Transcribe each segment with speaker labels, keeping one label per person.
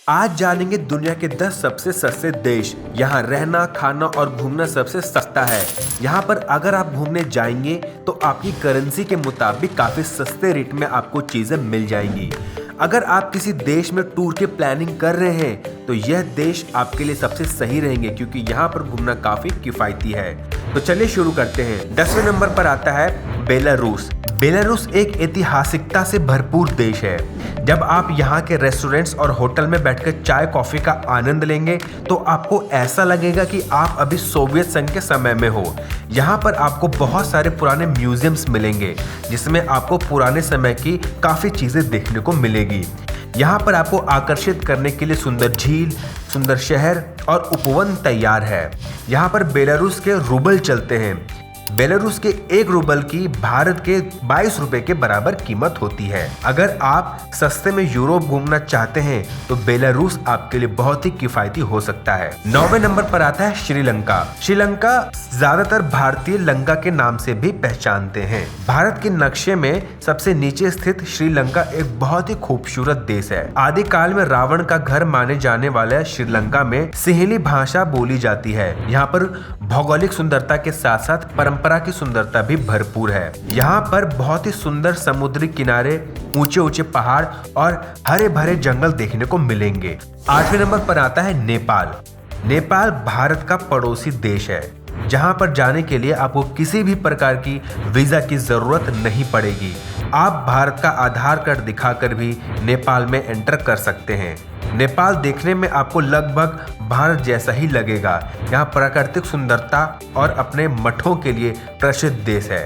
Speaker 1: आज जानेंगे दुनिया के 10 सबसे सस्ते देश। यहाँ रहना, खाना और घूमना सबसे सस्ता है। यहाँ पर अगर आप घूमने जाएंगे तो आपकी करेंसी के मुताबिक काफी सस्ते रेट में आपको चीजें मिल जाएंगी। अगर आप किसी देश में टूर की प्लानिंग कर रहे हैं तो यह देश आपके लिए सबसे सही रहेंगे, क्योंकि यहाँ पर घूमना काफी किफायती है। तो चलिए शुरू करते हैं। 10वें नंबर पर आता है बेलारूस। बेलारूस एक ऐतिहासिकता से भरपूर देश है। जब आप यहाँ के रेस्टोरेंट्स और होटल में बैठकर चाय कॉफी का आनंद लेंगे तो आपको ऐसा लगेगा कि आप अभी सोवियत संघ के समय में हो। यहाँ पर आपको बहुत सारे पुराने म्यूजियम्स मिलेंगे जिसमें आपको पुराने समय की काफ़ी चीज़ें देखने को मिलेगी। यहाँ पर आपको आकर्षित करने के लिए सुंदर झील, सुंदर शहर और उपवन तैयार है। यहाँ पर बेलारूस के रूबल चलते हैं। बेलारूस के 1 रूबल की भारत के 22 रुपए के बराबर कीमत होती है। अगर आप सस्ते में यूरोप घूमना चाहते हैं तो बेलारूस आपके लिए बहुत ही किफायती हो सकता है। 9वें नंबर पर आता है श्रीलंका। श्रीलंका ज्यादातर भारतीय लंका के नाम से भी पहचानते हैं। भारत के नक्शे में सबसे नीचे स्थित श्रीलंका एक बहुत ही खूबसूरत देश है। आदिकाल में रावण का घर माने जाने वाले श्रीलंका में सिंहली भाषा बोली जाती है। यहाँ पर भौगोलिक सुंदरता के साथ साथ परंपरा की सुंदरता भी भरपूर है। यहाँ पर बहुत ही सुंदर समुद्री किनारे, ऊंचे ऊंचे पहाड़ और हरे भरे जंगल देखने को मिलेंगे। 8वें नंबर पर आता है नेपाल। नेपाल भारत का पड़ोसी देश है, जहाँ पर जाने के लिए आपको किसी भी प्रकार की वीजा की जरूरत नहीं पड़ेगी। आप भारत का आधार कार्ड दिखाकर भी नेपाल में एंटर कर सकते हैं। नेपाल देखने में आपको लगभग भारत जैसा ही लगेगा। यहाँ प्राकृतिक सुंदरता और अपने मठों के लिए प्रसिद्ध देश है।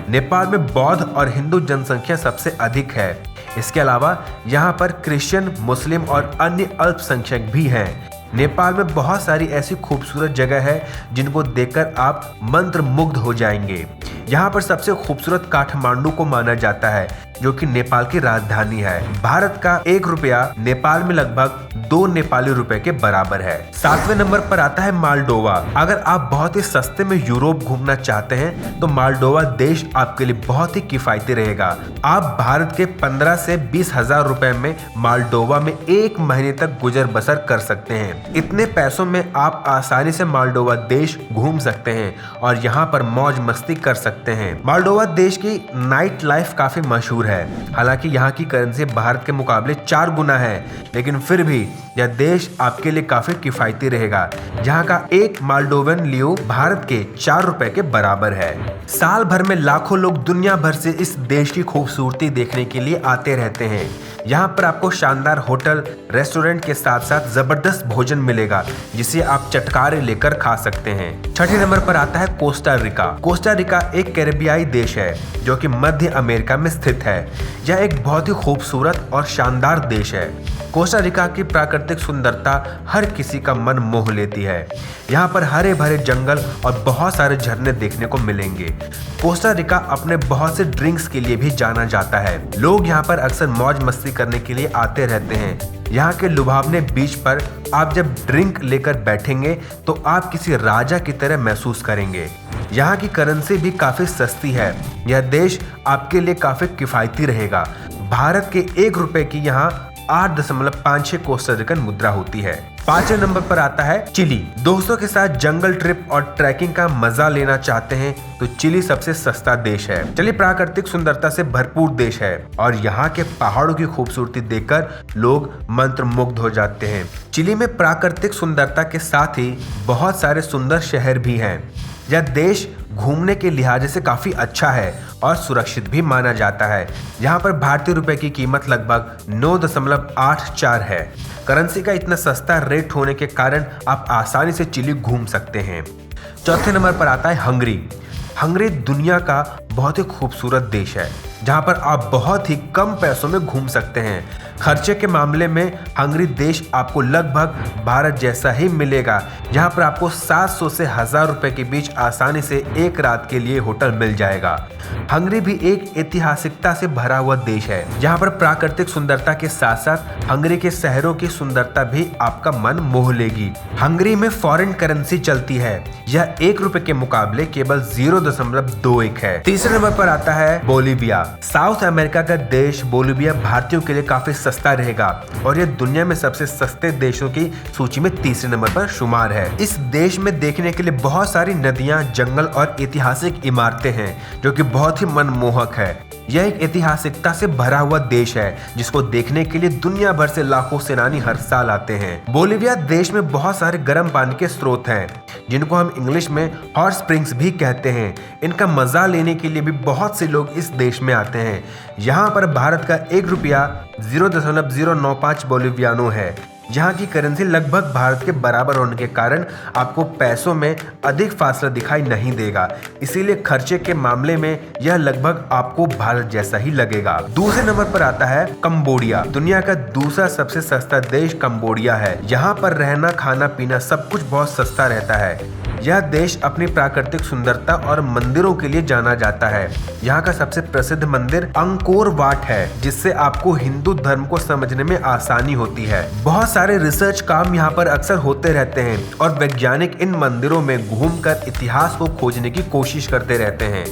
Speaker 1: नेपाल में बौद्ध और हिंदू जनसंख्या सबसे अधिक है। इसके अलावा यहाँ पर क्रिश्चियन, मुस्लिम और अन्य अल्पसंख्यक भी हैं। नेपाल में बहुत सारी ऐसी खूबसूरत जगह है जिनको देखकर आप मंत्रमुग्ध हो जाएंगे। यहाँ पर सबसे खूबसूरत काठमांडू को माना जाता है, जो कि नेपाल की राजधानी है। भारत का 1 रुपया नेपाल में लगभग 2 नेपाली रुपए के बराबर है। 7वें नंबर पर आता है मालडोवा। अगर आप बहुत ही सस्ते में यूरोप घूमना चाहते हैं तो मालडोवा देश आपके लिए बहुत ही किफायती रहेगा। आप भारत के 15 से 20 हजार रुपए में मालडोवा में 1 महीने तक गुजर बसर कर सकते हैं। इतने पैसों में आप आसानी से मालडोवा देश घूम सकते हैं और यहाँ पर मौज मस्ती कर सकते हैं। मालडोवा देश की नाइट लाइफ काफी मशहूर है। हालांकि यहाँ की करेंसी भारत के मुकाबले 4 गुना है, लेकिन फिर भी यह देश आपके लिए काफी किफायती रहेगा। जहाँ का 1 मालडोवन लियो भारत के 4 रुपए के बराबर है। साल भर में लाखों लोग दुनिया भर से इस देश की खूबसूरती देखने के लिए आते रहते हैं। यहाँ पर आपको शानदार होटल, रेस्टोरेंट के साथ साथ जबरदस्त भोजन मिलेगा जिसे आप चटकारे लेकर खा सकते हैं। 6ठे नंबर पर आता है कोस्टा रिका। कोस्टा रिका एक कैरेबियाई देश है जो कि मध्य अमेरिका में स्थित है। यह एक बहुत ही खूबसूरत और शानदार देश है। कोस्टा रिका की प्राकृतिक सुंदरता हर किसी का मन मोह लेती है। यहाँ पर हरे भरे जंगल और बहुत सारे झरने देखने को मिलेंगे। कोस्टा रिका अपने बहुत से ड्रिंक्स के लिए भी जाना जाता है। लोग यहाँ पर अक्सर मौज मस्ती करने के लिए आते रहते हैं। यहाँ के लुभावने बीच पर आप जब ड्रिंक लेकर बैठेंगे तो आप किसी राजा की तरह महसूस करेंगे। यहाँ की करेंसी भी काफी सस्ती है। यह देश आपके लिए काफी किफायती रहेगा। भारत के 1 रुपए की यहाँ 8.56 कोस्टा रिकन मुद्रा होती है। 5वें नंबर पर आता है चिली। दोस्तों के साथ जंगल ट्रिप और ट्रैकिंग का मजा लेना चाहते हैं तो चिली सबसे सस्ता देश है। चिली प्राकृतिक सुंदरता से भरपूर देश है और यहाँ के पहाड़ों की खूबसूरती देखकर लोग मंत्रमुग्ध हो जाते हैं। चिली में प्राकृतिक सुंदरता के साथ ही बहुत सारे सुंदर शहर भी हैं। यह देश घूमने के लिहाज से काफी अच्छा है और सुरक्षित भी माना जाता है। यहाँ पर भारतीय रुपए की कीमत लगभग 9.84 है। करेंसी का इतना सस्ता रेट होने के कारण आप आसानी से चिली घूम सकते हैं। 4थे नंबर पर आता है हंगरी। हंगरी दुनिया का बहुत ही खूबसूरत देश है जहाँ पर आप बहुत ही कम पैसों में घूम सकते हैं। खर्चे के मामले में हंगरी देश आपको लगभग भारत जैसा ही मिलेगा। यहाँ पर आपको 700 से 1000 रुपए के बीच आसानी से 1 रात के लिए होटल मिल जाएगा। हंगरी भी एक ऐतिहासिकता से भरा हुआ देश है। जहाँ पर प्राकृतिक सुंदरता के साथ साथ हंगरी के शहरों की सुंदरता भी आपका मन मोह लेगी। हंगरी में फॉरेन करेंसी चलती है। यह 1 रुपए के मुकाबले केवल 0.21 है। तीसरे नंबर पर आता है बोलिविया। साउथ अमेरिका का देश बोलिविया भारतीयों के लिए काफी सस्ता रहेगा और यह दुनिया में सबसे सस्ते देशों की सूची में तीसरे नंबर पर शुमार है। इस देश में देखने के लिए बहुत सारी नदियां, जंगल और ऐतिहासिक इमारतें हैं जो कि बहुत ही मनमोहक है। यह एक ऐतिहासिकता से भरा हुआ देश है जिसको देखने के लिए दुनिया भर से लाखों सेनानी हर साल आते हैं। बोलिविया देश में बहुत सारे गर्म पानी के स्रोत हैं जिनको हम इंग्लिश में हॉट स्प्रिंग्स भी कहते हैं। इनका मजा लेने के लिए भी बहुत से लोग इस देश में आते हैं। यहाँ पर भारत का 1 रुपया 0.095 बोलिवियानो है। यहाँ की करेंसी लगभग भारत के बराबर होने के कारण आपको पैसों में अधिक फासला दिखाई नहीं देगा, इसीलिए खर्चे के मामले में यह लगभग आपको भारत जैसा ही लगेगा। दूसरे नंबर पर आता है कंबोडिया। दुनिया का दूसरा सबसे सस्ता देश कंबोडिया है। यहाँ पर रहना, खाना पीना सब कुछ बहुत सस्ता रहता है। यह देश अपनी प्राकृतिक सुंदरता और मंदिरों के लिए जाना जाता है। यहाँ का सबसे प्रसिद्ध मंदिर अंकोर वाट है जिससे आपको हिंदू धर्म को समझने में आसानी होती है। बहुत सारे रिसर्च काम यहाँ पर अक्सर होते रहते हैं और वैज्ञानिक इन मंदिरों में घूमकर इतिहास को खोजने की कोशिश करते रहते हैं।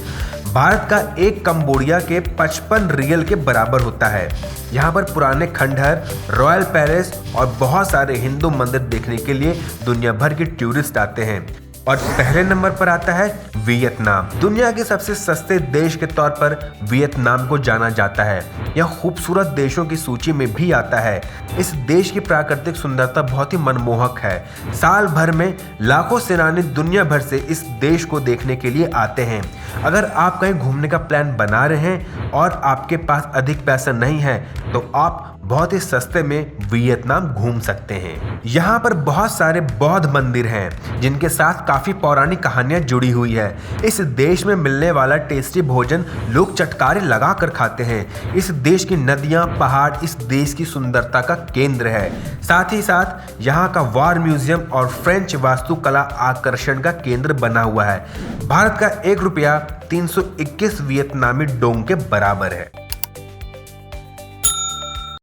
Speaker 1: भारत का एक कंबोडिया के 55 रियल के बराबर होता है। यहाँ पर पुराने खंडहर, रॉयल पैलेस और बहुत सारे हिंदू मंदिर देखने के लिए दुनिया भर के टूरिस्ट आते हैं। और पहले नंबर पर आता है वियतनाम। दुनिया के सबसे सस्ते देश के तौर पर वियतनाम को जाना जाता है। यह खूबसूरत देशों की सूची में भी आता है। इस देश की प्राकृतिक सुंदरता बहुत ही मनमोहक है। साल भर में लाखों सैलानी दुनिया भर से इस देश को देखने के लिए आते हैं। अगर आप कहीं घूमने का प्लान बना रहे हैं और आपके पास अधिक पैसा नहीं है तो आप बहुत ही सस्ते में वियतनाम घूम सकते हैं। यहाँ पर बहुत सारे बौद्ध मंदिर हैं जिनके साथ काफी पौराणिक कहानियां जुड़ी हुई है। इस देश में मिलने वाला टेस्टी भोजन लोग चटकारे लगा कर खाते हैं। इस देश की नदियां, पहाड़ इस देश की सुंदरता का केंद्र है। साथ ही साथ यहाँ का वार म्यूजियम और फ्रेंच वास्तुकला आकर्षण का केंद्र बना हुआ है। भारत का 1 रुपया 321 वियतनामी डोंग के बराबर है।